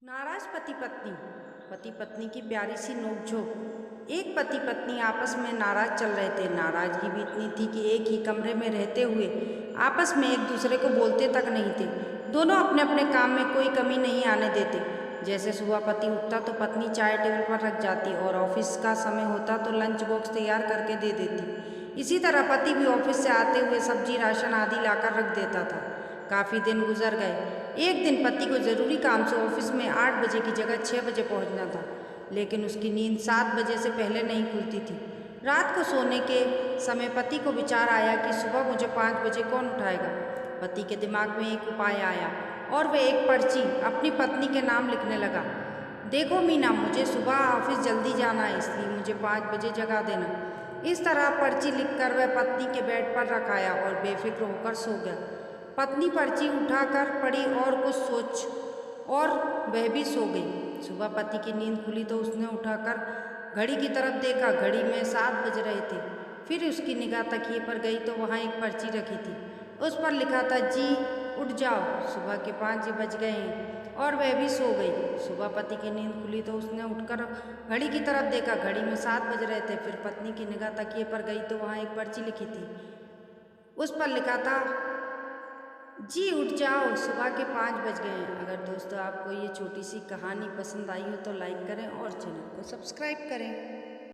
नाराज पति पत्नी की प्यारी सी नोकझोंक। एक पति पत्नी आपस में नाराज चल रहे थे। नाराजगी भी इतनी थी कि एक ही कमरे में रहते हुए आपस में एक दूसरे को बोलते तक नहीं थे। दोनों अपने अपने काम में कोई कमी नहीं आने देते। जैसे सुबह पति उठता तो पत्नी चाय टेबल पर रख जाती और ऑफिस का समय होता तो लंच बॉक्स तैयार करके दे देती। इसी तरह पति भी ऑफिस से आते हुए सब्जी राशन आदि लाकर रख देता था। काफ़ी दिन गुजर गए। एक दिन पति को ज़रूरी काम से ऑफिस में 8 बजे की जगह 6 बजे पहुंचना था, लेकिन उसकी नींद 7 बजे से पहले नहीं खुलती थी। रात को सोने के समय पति को विचार आया कि सुबह मुझे 5 बजे कौन उठाएगा। पति के दिमाग में एक उपाय आया और वह एक पर्ची अपनी पत्नी के नाम लिखने लगा। देखो मीना, मुझे सुबह ऑफिस जल्दी जाना है, इसलिए मुझे 5 बजे जगा देना। इस तरह पर्ची लिखकर वह पत्नी के बेड पर रखाया और बेफिक्र होकर सो गया। पत्नी पर्ची उठाकर पढ़ी और कुछ सोच और वह भी सो गई। सुबह पति की नींद खुली तो उसने उठाकर घड़ी की तरफ देखा। घड़ी में 7 बज रहे थे। फिर उसकी निगाह तकिए पर गई तो वहाँ एक पर्ची रखी थी। उस पर लिखा था, जी उठ जाओ, सुबह के 5 बज गए हैं। और वह भी सो गई। सुबह पति की नींद खुली तो उसने उठकर घड़ी की तरफ देखा। घड़ी में 7 बज रहे थे। फिर पत्नी की निगाह तकिए पर गई तो वहाँ एक पर्ची लिखी थी। उस पर लिखा था, जी उठ जाओ, सुबह के 5 बज गए हैं। अगर दोस्तों आपको ये छोटी सी कहानी पसंद आई हो तो लाइक करें और चैनल को सब्सक्राइब करें।